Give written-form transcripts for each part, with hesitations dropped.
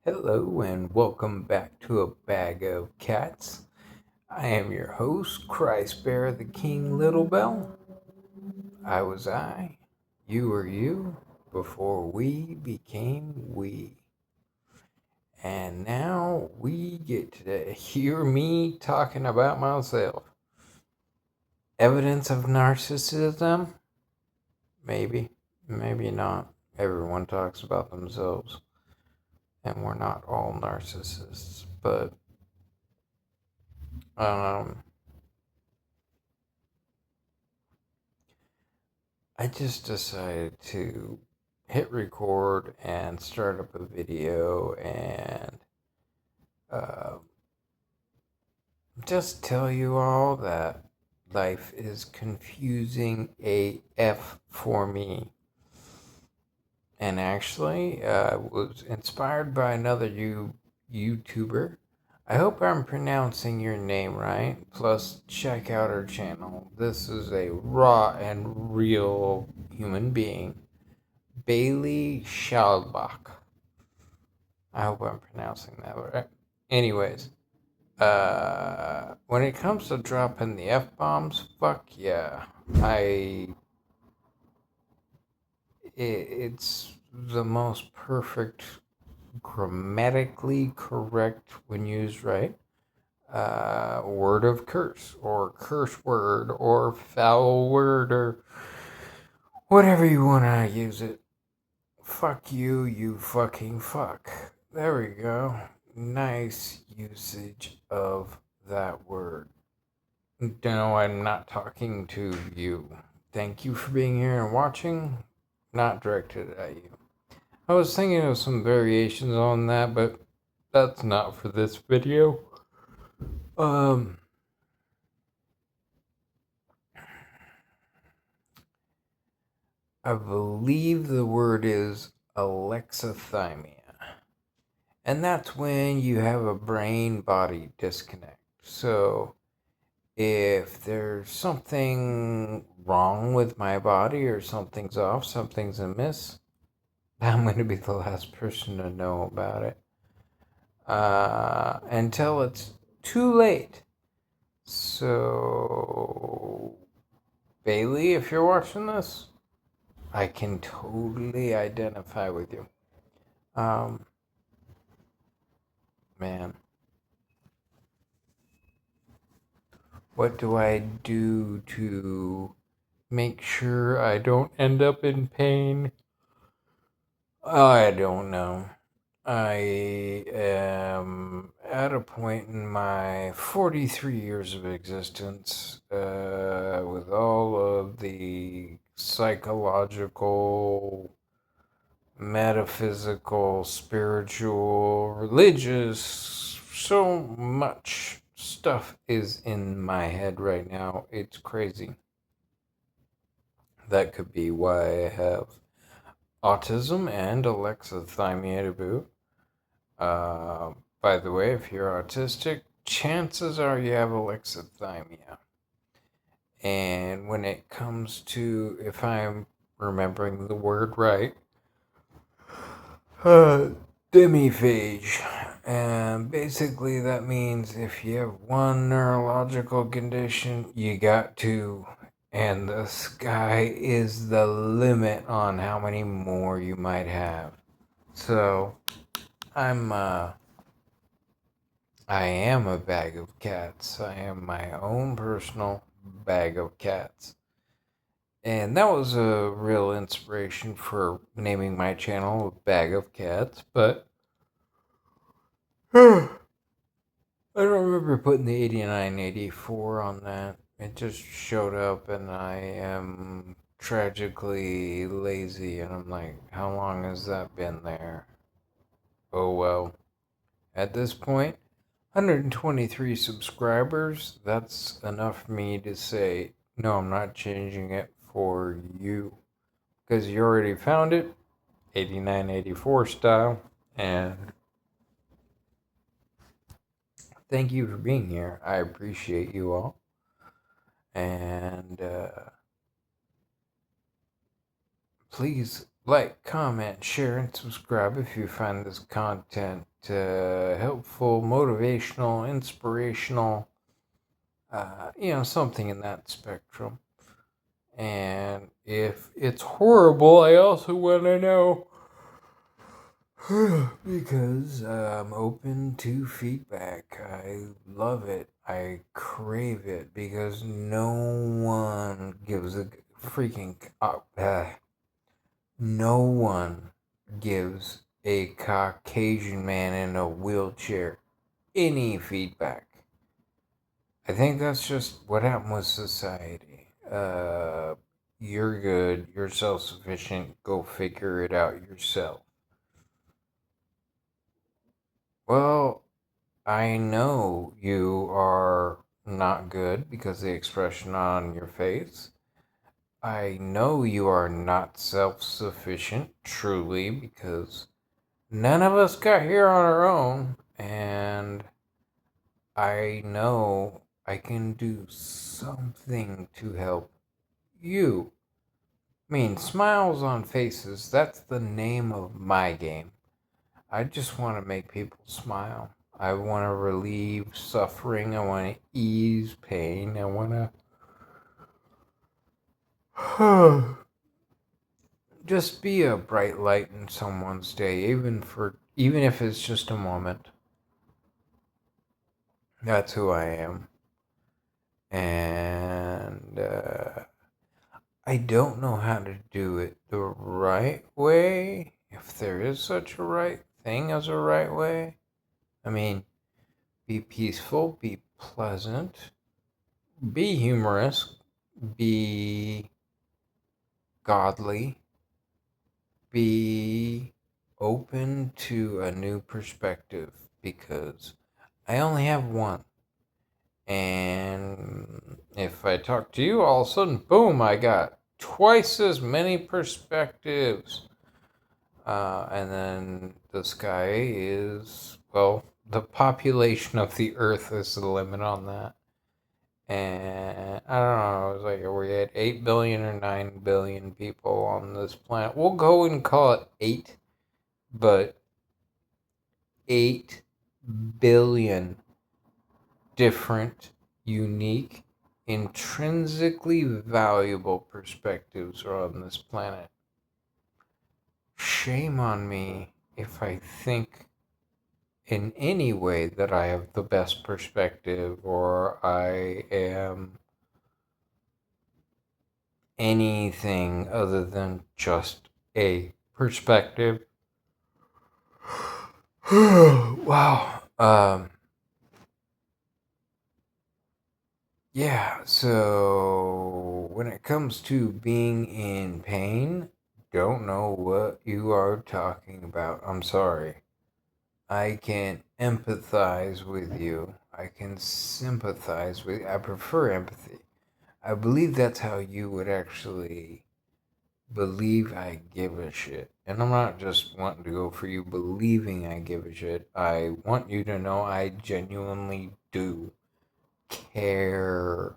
Hello and welcome back to A Bag of Cats. I am your host, Christ Bear the King Little Bell. I was I, you were you, before we became we. And now we get to hear me talking about myself. Evidence of narcissism? Maybe, maybe not. Everyone talks about themselves, and we're not all narcissists, but I just decided to hit record and start up a video and uh, just tell you all that life is confusing AF for me. And actually, I was inspired by another YouTuber. I hope I'm pronouncing your name right. Plus, check out her channel. This is a raw and real human being. Bailey Schaldbach. I hope I'm pronouncing that right. Anyways, when it comes to dropping the F bombs, fuck yeah. It's the most perfect, grammatically correct when used right. Word of curse, or curse word, or foul word, or whatever you want to use it. Fuck you, you fucking fuck. There we go. Nice usage of that word. No, I'm not talking to you. Thank you for being here and watching. Not directed at you. I was thinking of some variations on that, but that's not for this video. I believe the word is alexithymia. And that's when you have a brain-body disconnect. So if there's something wrong with my body or something's off, something's amiss, I'm going to be the last person to know about it. Until it's too late. So, Bailey, if you're watching this, I can totally identify with you. Man. What do I do to make sure I don't end up in pain? I don't know. I am at a point in my 43 years of existence with all of the psychological, metaphysical, spiritual, religious, so much stuff is in my head right now. It's crazy. That could be why I have autism and alexithymia to boot. By the way, if you're autistic, chances are you have alexithymia. And when it comes to, if I'm remembering the word right, demiphage. And basically that means if you have one neurological condition, you got two. And the sky is the limit on how many more you might have. So, I am a bag of cats. I am my own personal bag of cats. And that was a real inspiration for naming my channel A Bag of Cats, but I don't remember putting the 8984 on that. It just showed up, and I am tragically lazy, and I'm like, how long has that been there? Oh well. At this point, 123 subscribers, that's enough for me to say, no, I'm not changing it for you. Because you already found it, 8984 style, and thank you for being here. I appreciate you all. And please Like, comment, share, and subscribe if you find this content helpful, motivational, inspirational, something in that spectrum. And if it's horrible, I also want to know because I'm open to feedback. I love it. I crave it because no one gives a freaking no one gives a Caucasian man in a wheelchair any feedback. I think that's just what happened with society. You're good, you're self sufficient, go figure it out yourself. Well, I know you are not good because of the expression on your face. I know you are not self sufficient, truly, because none of us got here on our own, and I know I can do something to help you. I mean, smiles on faces, that's the name of my game. I just want to make people smile. I want to relieve suffering. I want to ease pain. I want to just be a bright light in someone's day, even if it's just a moment. That's who I am. And I don't know how to do it the right way, if there is such a right thing as a right way. I mean, be peaceful, be pleasant, be humorous, be godly, be open to a new perspective because I only have one. And if I talk to you, all of a sudden, boom, I got twice as many perspectives. And then the sky is, well, the population of the earth is the limit on that. And I don't know, it was like, are we at 8 billion or 9 billion people on this planet? We'll go and call it 8, but 8 billion different, unique, intrinsically valuable perspectives are on this planet. Shame on me if I think in any way that I have the best perspective or I am anything other than just a perspective. Wow. Yeah, so when it comes to being in pain, don't know what you are talking about. I'm sorry. I can empathize with you. I can sympathize with you. I prefer empathy. I believe that's how you would actually believe I give a shit. And I'm not just wanting to go for you believing I give a shit. I want you to know I genuinely do care.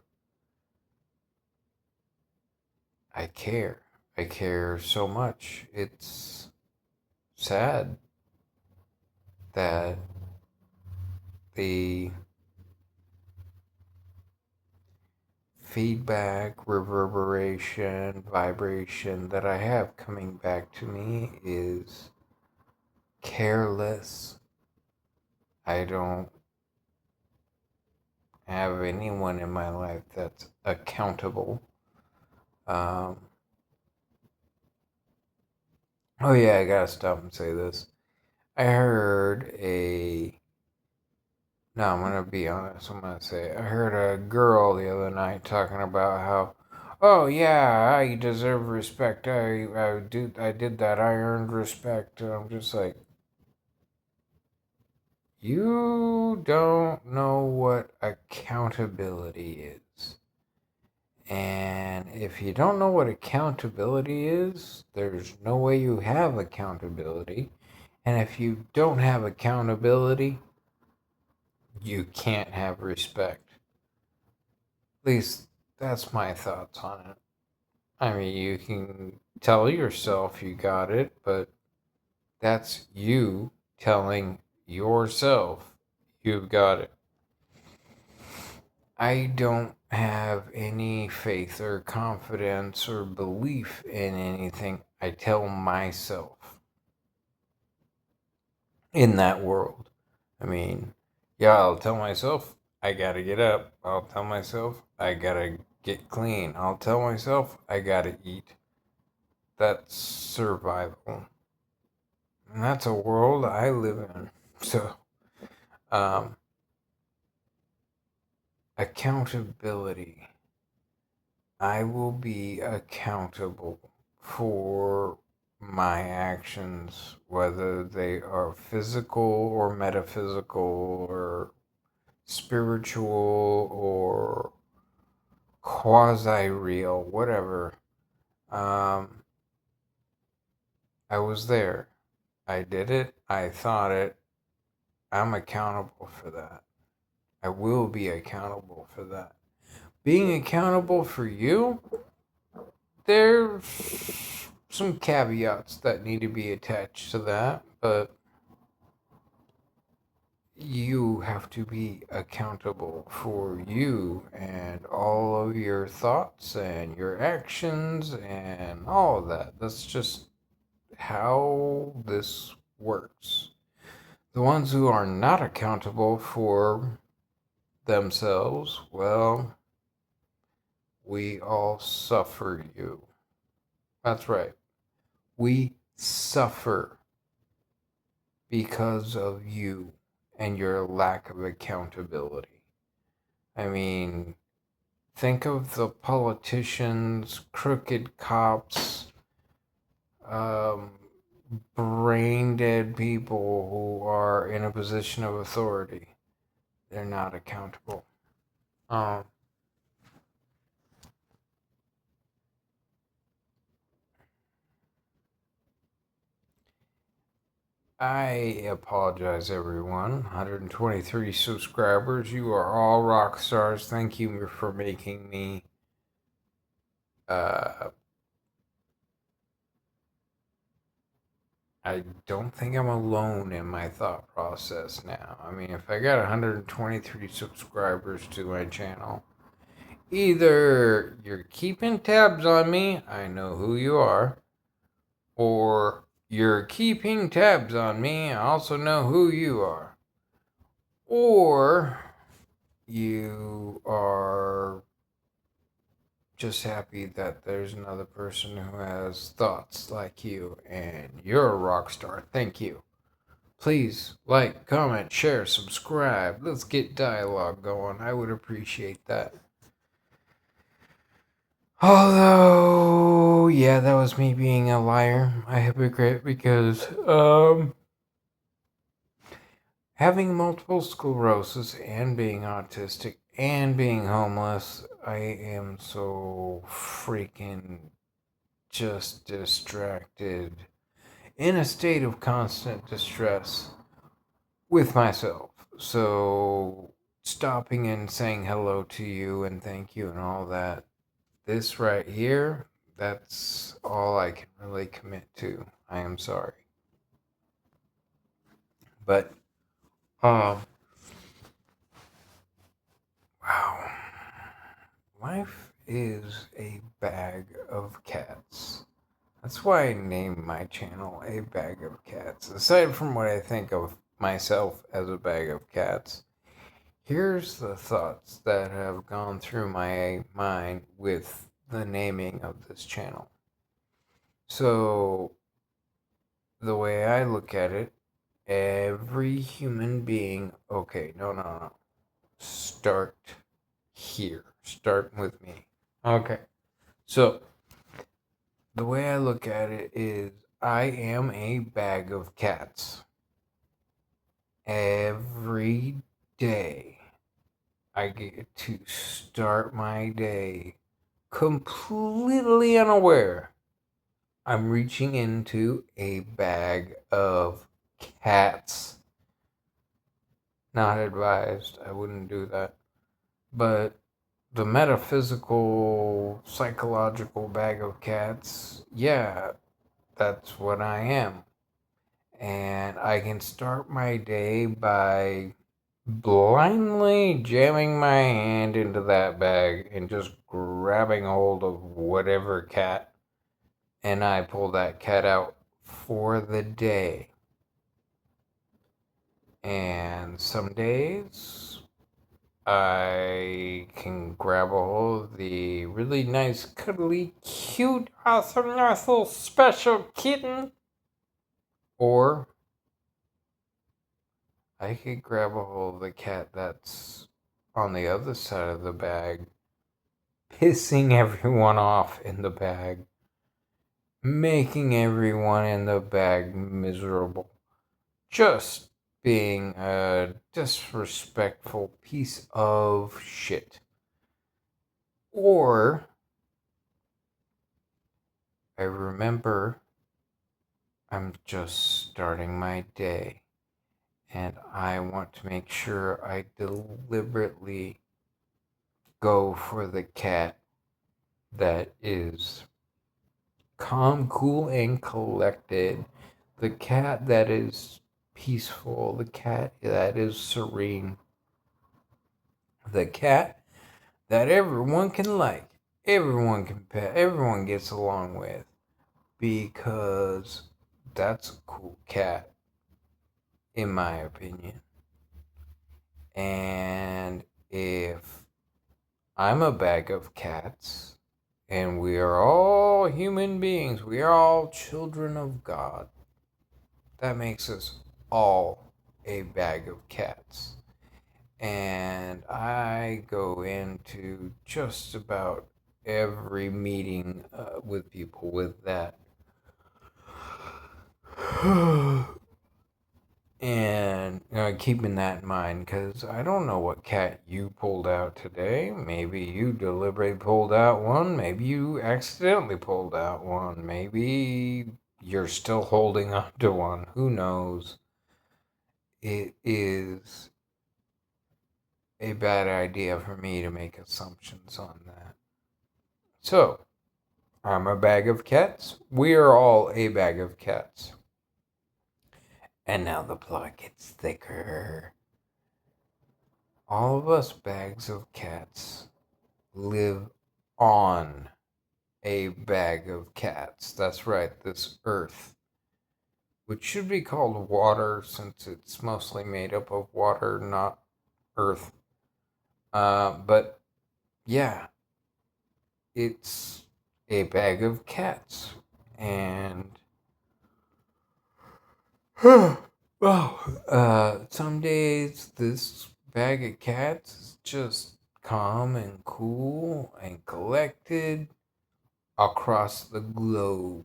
I care. I care so much. It's sad that the feedback, reverberation, vibration that I have coming back to me is careless. I don't have anyone in my life that's accountable. Um, oh yeah, I gotta stop and say this. I heard a. No, I'm gonna be honest. I'm gonna say I heard a girl the other night talking about how, oh yeah, I deserve respect. I did that. I earned respect. And I'm just like, you don't know what accountability is. And if you don't know what accountability is, there's no way you have accountability. And if you don't have accountability, you can't have respect. At least that's my thoughts on it. I mean, you can tell yourself you got it, but that's you telling yourself you've got it. I don't have any faith or confidence or belief in anything. I tell myself in that world. I mean, yeah, I'll tell myself I gotta get up. I'll tell myself I gotta get clean. I'll tell myself I gotta eat. That's survival. And that's a world I live in. So, um, accountability. I will be accountable for my actions, whether they are physical or metaphysical or spiritual or quasi real, whatever. Um, I was there. I did it. I thought it. I'm accountable for that. I will be accountable for that. Being accountable for you, there's some caveats that need to be attached to that, but you have to be accountable for you and all of your thoughts and your actions and all of that. That's just how this works. The ones who are not accountable for themselves, well, we all suffer you. That's right. We suffer because of you and your lack of accountability. I mean, think of the politicians, crooked cops, um, brain dead people who are in a position of authority. They're not accountable. Um, I apologize, everyone. 123 subscribers. You are all rock stars. Thank you for making me. Uh, I don't think I'm alone in my thought process now. I mean, if I got 123 subscribers to my channel, either you're keeping tabs on me, I know who you are, or you're keeping tabs on me, I also know who you are, or you are just happy that there's another person who has thoughts like you and you're a rock star. Thank you. Please like, comment, share, subscribe. Let's get dialogue going. I would appreciate that. Although, yeah, that was me being a liar, a hypocrite, because having multiple sclerosis and being autistic and being homeless, I am so freaking just distracted, in a state of constant distress with myself. So, stopping and saying hello to you and thank you and all that, this right here, that's all I can really commit to. I am sorry. But, wow. Life is a bag of cats. That's why I named my channel A Bag of Cats. Aside from what I think of myself as a bag of cats, here's the thoughts that have gone through my mind with the naming of this channel. So, the way I look at it, every human being, okay, no. Start here. Start with me. Okay. So, the way I look at it is I am a bag of cats. Every day I get to start my day completely unaware. I'm reaching into a bag of cats. Not advised. I wouldn't do that. But the metaphysical, psychological bag of cats, yeah, that's what I am. And I can start my day by blindly jamming my hand into that bag and just grabbing hold of whatever cat, and I pull that cat out for the day. And some days I can grab a hold of the really nice, cuddly, cute, awesome, nice little special kitten. Or I could grab a hold of the cat that's on the other side of the bag, pissing everyone off in the bag, making everyone in the bag miserable, just being a disrespectful piece of shit. Or I remember I'm just starting my day and I want to make sure I deliberately go for the cat that is calm, cool, and collected. The cat that is peaceful. The cat that is serene. The cat that everyone can like. Everyone can pet. Everyone gets along with. Because that's a cool cat, in my opinion. And if I'm a bag of cats, and we are all human beings, we are all children of God, that makes us all a bag of cats. And I go into just about every meeting with people with that. And keeping that in mind, because I don't know what cat you pulled out today. Maybe you deliberately pulled out one. Maybe you accidentally pulled out one. Maybe you're still holding on to one. Who knows? It is a bad idea for me to make assumptions on that. So, I'm a bag of cats. We are all a bag of cats. And now the plot gets thicker. All of us bags of cats live on a bag of cats. That's right, this earth, which should be called water since it's mostly made up of water, not earth. But yeah, it's a bag of cats. And some days this bag of cats is just calm and cool and collected across the globe.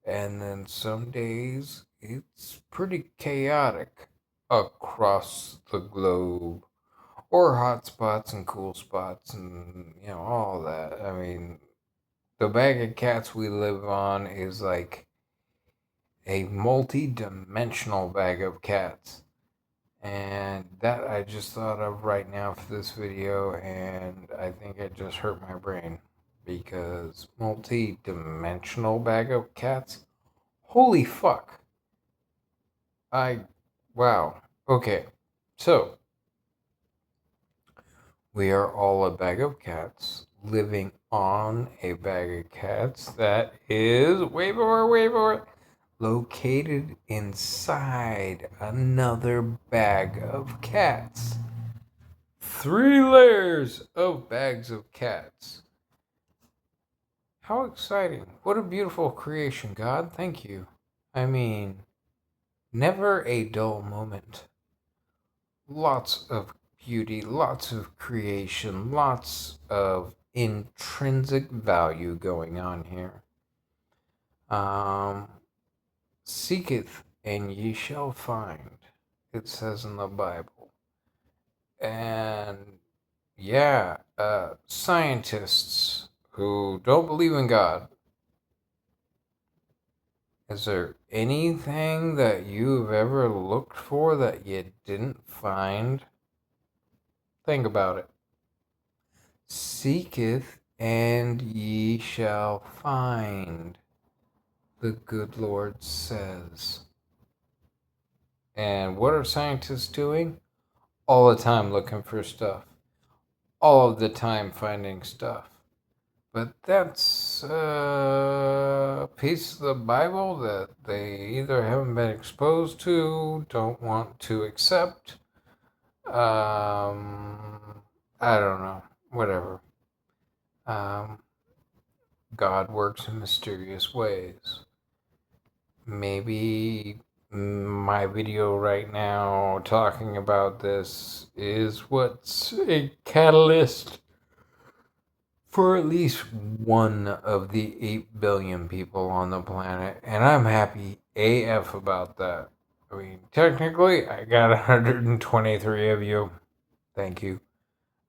And then some days it's pretty chaotic across the globe. Or hot spots and cool spots and, all that. I mean, the bag of cats we live on is like a multi-dimensional bag of cats. And that I just thought of right now for this video, and I think it just hurt my brain. Because multi-dimensional bag of cats? Holy fuck. Wow. Okay. So, we are all a bag of cats living on a bag of cats that is, wait for it, located inside another bag of cats. 3 layers of bags of cats. How exciting. What a beautiful creation, God. Thank you. I mean, never a dull moment. Lots of beauty, lots of creation, lots of intrinsic value going on here. Seeketh and ye shall find, it says in the Bible. And yeah, scientists who don't believe in God, is there anything that you've ever looked for that you didn't find? Think about it. Seeketh, and ye shall find, the good Lord says. And what are scientists doing? All the time looking for stuff. All of the time finding stuff. But that's a piece of the Bible that they either haven't been exposed to, don't want to accept. I don't know. Whatever. Um, God works in mysterious ways. Maybe my video right now talking about this is what's a catalyst for at least one of the 8 billion people on the planet, and I'm happy AF about that. I mean, technically, I got 123 of you. Thank you.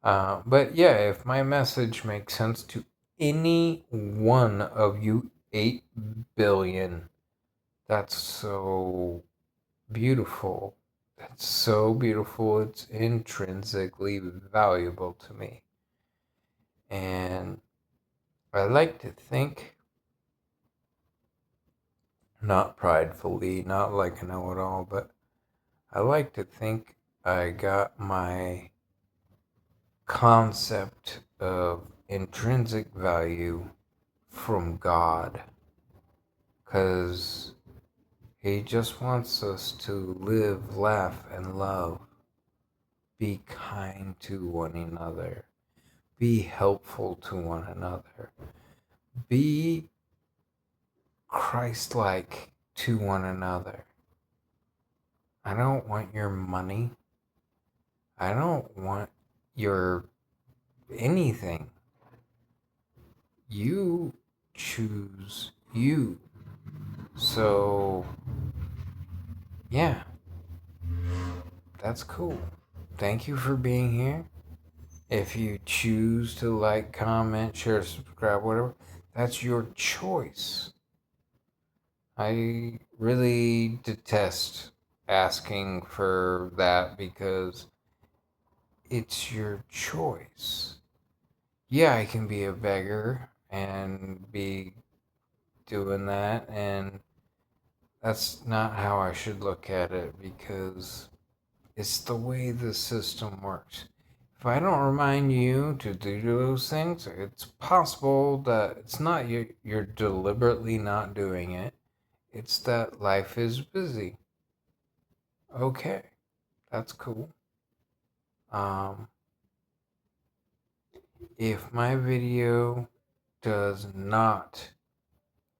But yeah, if my message makes sense to any one of you 8 billion, that's so beautiful. That's so beautiful. It's intrinsically valuable to me. And I like to think, not pridefully, not like a know it all, but I like to think I got my concept of intrinsic value from God. Because He just wants us to live, laugh, and love. Be kind to one another. Be helpful to one another. Be Christ-like to one another. I don't want your money. I don't want your anything. You choose you. So, yeah, that's cool. Thank you for being here. If you choose to like, comment, share, subscribe, whatever, that's your choice. I really detest asking for that because it's your choice. Yeah, I can be a beggar and be doing that, and that's not how I should look at it because it's the way the system works. If I don't remind you to do those things, it's possible that it's not you're deliberately not doing it. It's that life is busy. Okay, that's cool. Um, if my video does not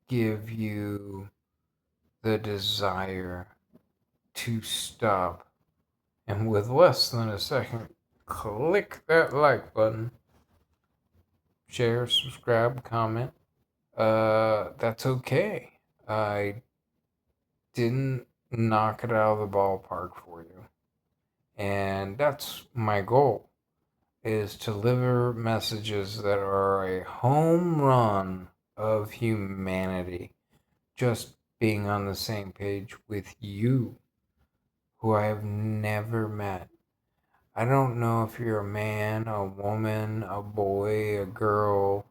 give you the desire to stop, and with less than a second, click that like button, share, subscribe, comment. That's okay. I didn't knock it out of the ballpark for you. And that's my goal, is to deliver messages that are a home run of humanity. Just being on the same page with you, who I have never met. I don't know if you're a man, a woman, a boy, a girl,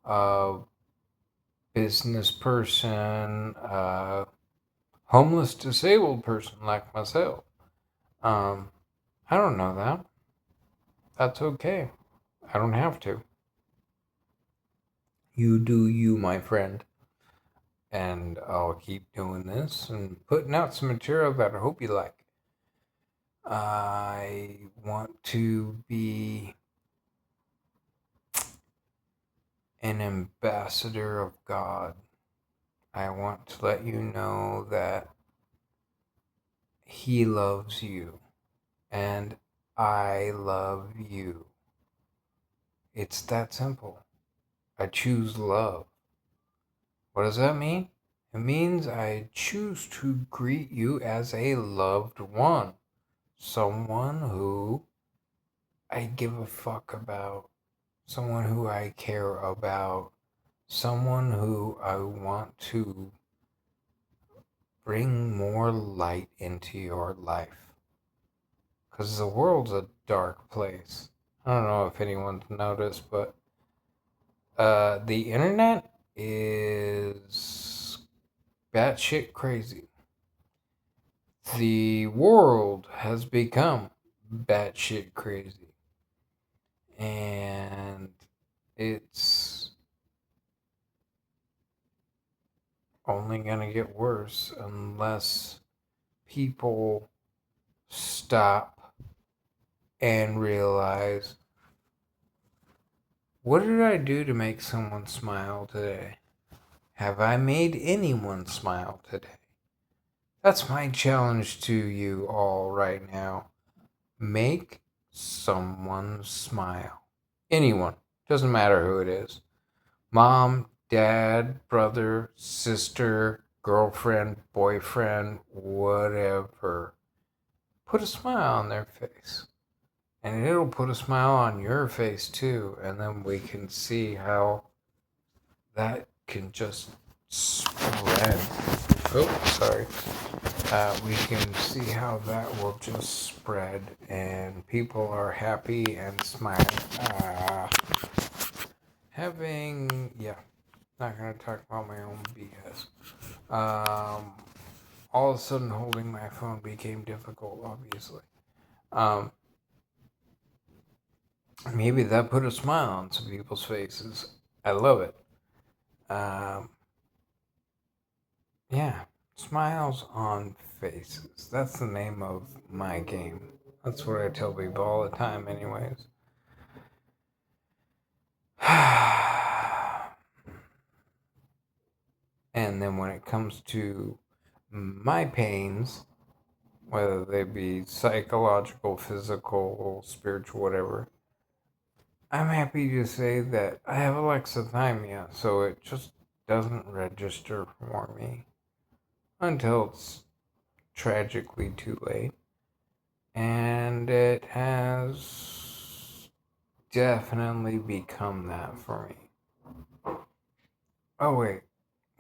a business person, a homeless, disabled person like myself. I don't know that. That's okay. I don't have to. You do you, my friend. And I'll keep doing this and putting out some material that I hope you like. I want to be an ambassador of God. I want to let you know that He loves you and I love you. It's that simple. I choose love. What does that mean? It means I choose to greet you as a loved one. Someone who I give a fuck about. Someone who I care about. Someone who I want to bring more light into your life. Because the world's a dark place. I don't know if anyone's noticed, but the internet is batshit crazy. The world has become batshit crazy. And it's only going to get worse unless people stop and realize, what did I do to make someone smile today? Have I made anyone smile today? That's my challenge to you all right now. Make someone smile. Anyone. Doesn't matter who it is. Mom, dad, brother, sister, girlfriend, boyfriend, whatever. Put a smile on their face. And it'll put a smile on your face too. And then we can see how that can just spread. Oh, sorry. We can see how that will just spread and people are happy and smiling. Not going to talk about my own BS. All of a sudden, holding my phone became difficult, obviously. Maybe that put a smile on some people's faces. I love it. Yeah, smiles on faces. That's the name of my game. That's what I tell people all the time, anyways. And then when it comes to my pains, whether they be psychological, physical, spiritual, whatever, I'm happy to say that I have alexithymia, so it just doesn't register for me until it's tragically too late. And it has definitely become that for me. Oh, wait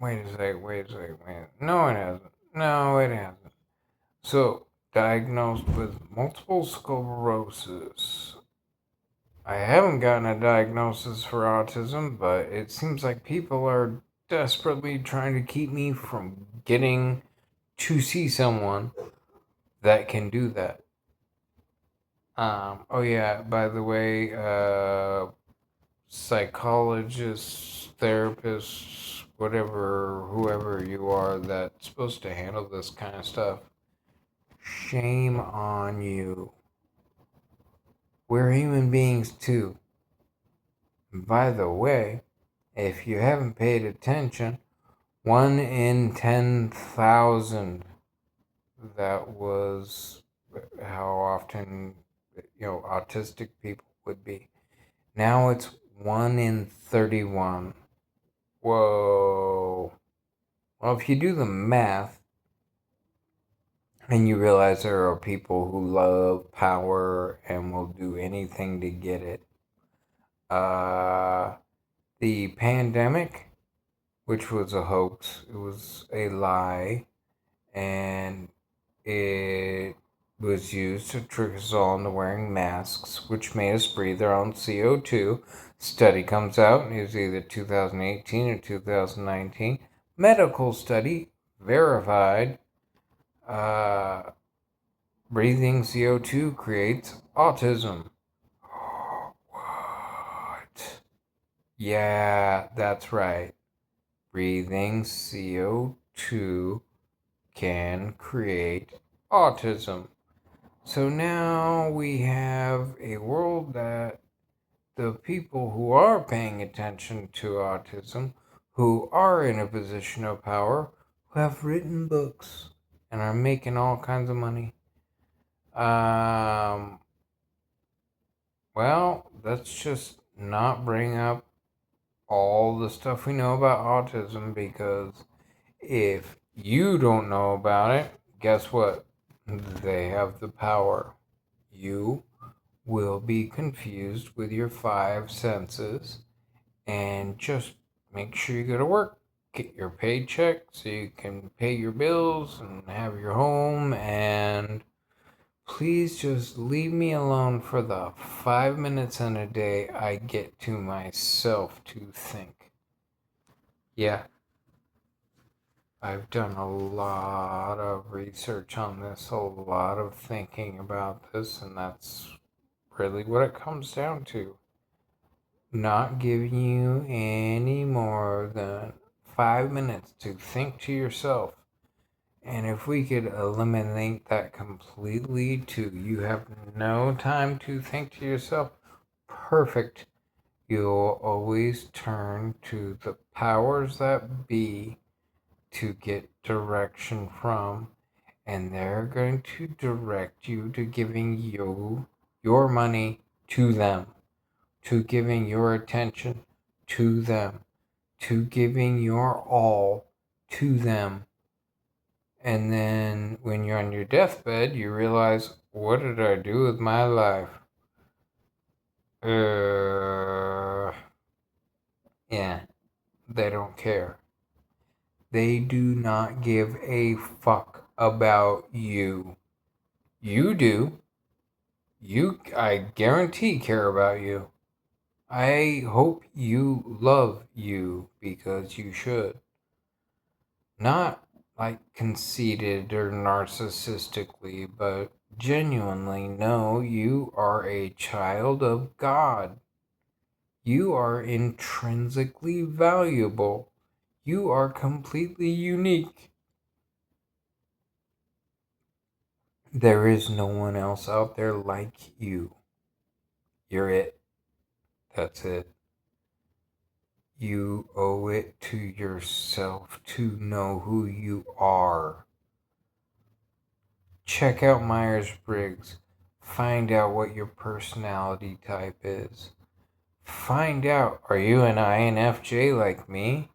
a second. No, it hasn't. No, it hasn't. So, diagnosed with multiple sclerosis. I haven't gotten a diagnosis for autism, but it seems like people are desperately trying to keep me from getting to see someone that can do that. Oh yeah, by the way, psychologists, therapists, whatever, whoever you are that's supposed to handle this kind of stuff, shame on you. We're human beings too. And by the way, if you haven't paid attention, 1 in 10,000, that was how often, autistic people would be. Now it's 1 in 31. Whoa. Well, if you do the math and you realize there are people who love power and will do anything to get it, the pandemic, which was a hoax, it was a lie, and it was used to trick us all into wearing masks, which made us breathe our own CO2. Study comes out, it was either 2018 or 2019. Medical study verified breathing CO2 creates autism. What? Yeah, that's right. Breathing CO2 can create autism. So now we have a world that the people who are paying attention to autism, who are in a position of power, who have written books and are making all kinds of money. Well, let's just not bring up all the stuff we know about autism, because if you don't know about it, guess what? They have the power. You will be confused with your five senses, and just make sure you go to work, get your paycheck so you can pay your bills and have your home, and please just leave me alone for the 5 minutes in a day I get to myself to think. Yeah, I've done a lot of research on this, a lot of thinking about this, and that's really what it comes down to. Not giving you any more than 5 minutes to think to yourself. And if we could eliminate that completely to you have no time to think to yourself, perfect. You'll always turn to the powers that be to get direction from, and they're going to direct you to giving you your money to them, to giving your attention to them, to giving your all to them. And then when you're on your deathbed, you realize, what did I do with my life? Yeah, they don't care. They do not give a fuck about you. You do. You, I guarantee, care about you. I hope you love you because you should. Not like conceited or narcissistically, but genuinely know you are a child of God. You are intrinsically valuable. You are completely unique. There is no one else out there like you. You're it. That's it. You owe it to yourself to know who you are. Check out Myers-Briggs. Find out what your personality type is. Find out, are you an INFJ like me?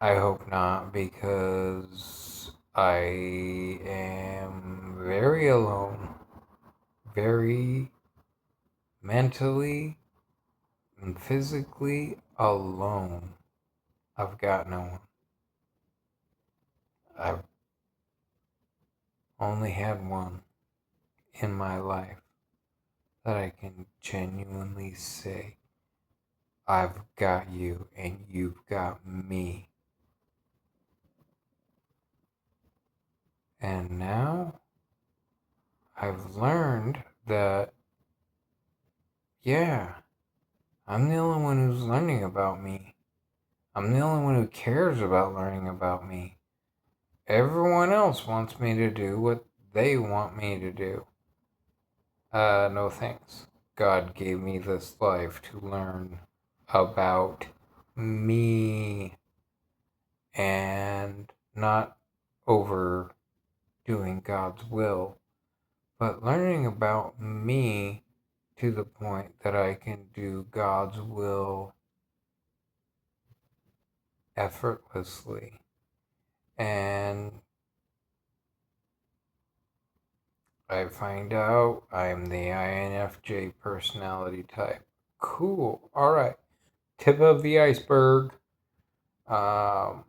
I hope not, because I am very alone, very mentally and physically alone. I've got no one. I've only had one in my life that I can genuinely say, I've got you and you've got me. And now I've learned that, yeah, I'm the only one who's learning about me. I'm the only one who cares about learning about me. Everyone else wants me to do what they want me to do. No thanks. God gave me this life to learn about me and not overdoing God's will, but learning about me to the point that I can do God's will effortlessly. And I find out I'm the INFJ personality type. Cool. All right. Tip of the iceberg. Um,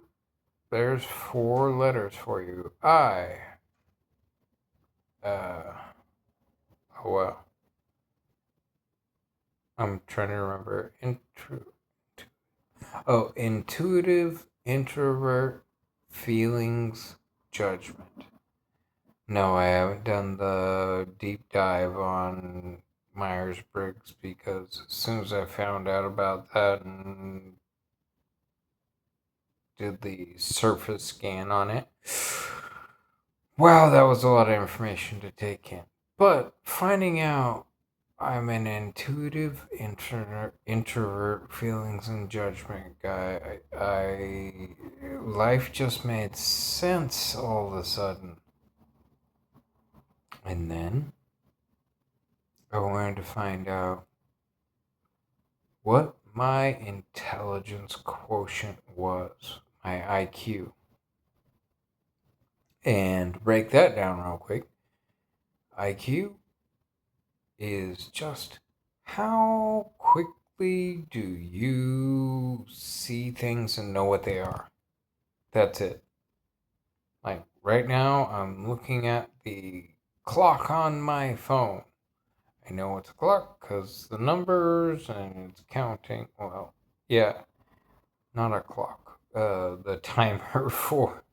there's 4 letters for you. I. Uh, oh well. I'm trying to remember. Intuitive, introvert, feelings, judgment. No, I haven't done the deep dive on Myers-Briggs because as soon as I found out about that and did the surface scan on it, wow, that was a lot of information to take in. But finding out I'm an intuitive introvert, feelings and judgment guy, life just made sense all of a sudden. And then I wanted to find out what my intelligence quotient was, my IQ. And break that down real quick. IQ is just how quickly do you see things and know what they are. That's it. Like right now, I'm looking at the clock on my phone. I know it's a clock because the numbers and it's counting. Well, yeah, not a clock. The timer for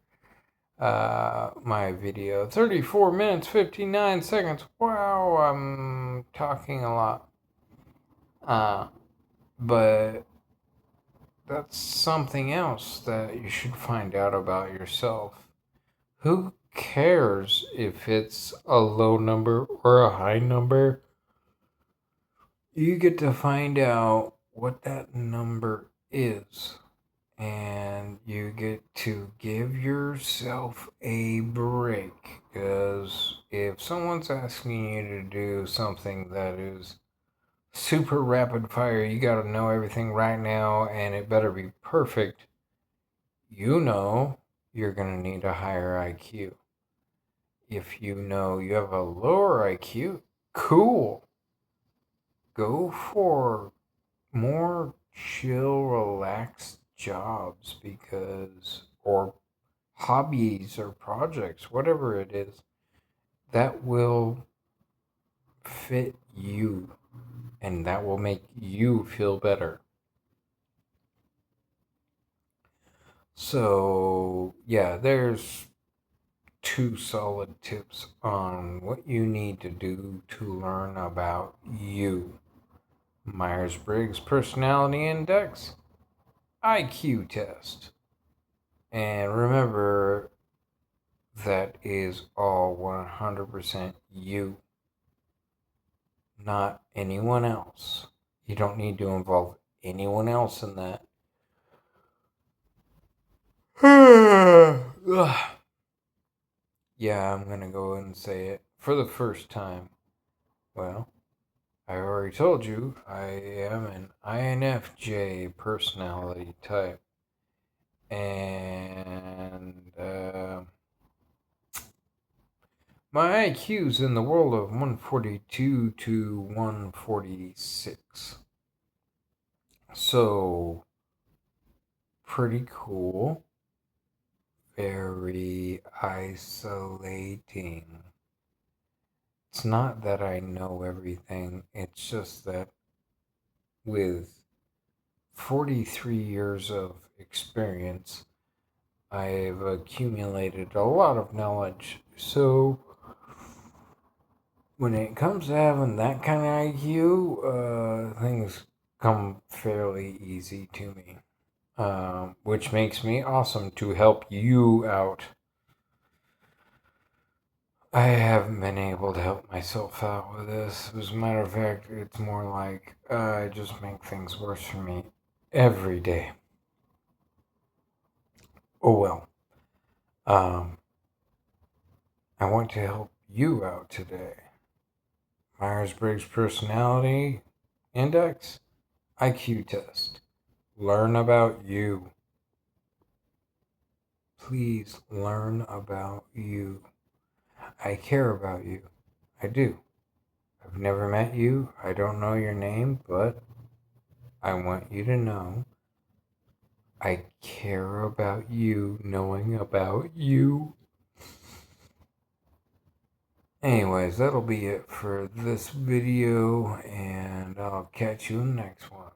my video. 34 minutes, 59 seconds. Wow, I'm talking a lot. But that's something else that you should find out about yourself. Who cares if it's a low number or a high number? You get to find out what that number is, and you get to give yourself a break. Because if someone's asking you to do something that is super rapid fire, you got to know everything right now, and it better be perfect. You know you're going to need a higher IQ. If you know you have a lower IQ, cool. Go for more chill, relaxed jobs or hobbies or projects, whatever it is, that will fit you and that will make you feel better. So, yeah, there's 2 solid tips on what you need to do to learn about you. Myers-Briggs Personality Index, IQ test. And remember, that is all 100% you, not anyone else. You don't need to involve anyone else in that. Yeah, I'm going to go and say it for the first time. Well, I already told you I am an INFJ personality type. And my IQ's in the world of 142 to 146. So, pretty cool. Very isolating. It's not that I know everything, it's just that with 43 years of experience, I've accumulated a lot of knowledge. So, when it comes to having that kind of IQ, things come fairly easy to me, which makes me awesome to help you out. I haven't been able to help myself out with this. As a matter of fact, it's more like I just make things worse for me every day. Oh well. I want to help you out today. Myers-Briggs Personality Index, IQ test. Learn about you. Please learn about you. I care about you. I do. I've never met you. I don't know your name, but I want you to know I care about you knowing about you. Anyways, that'll be it for this video, and I'll catch you in the next one.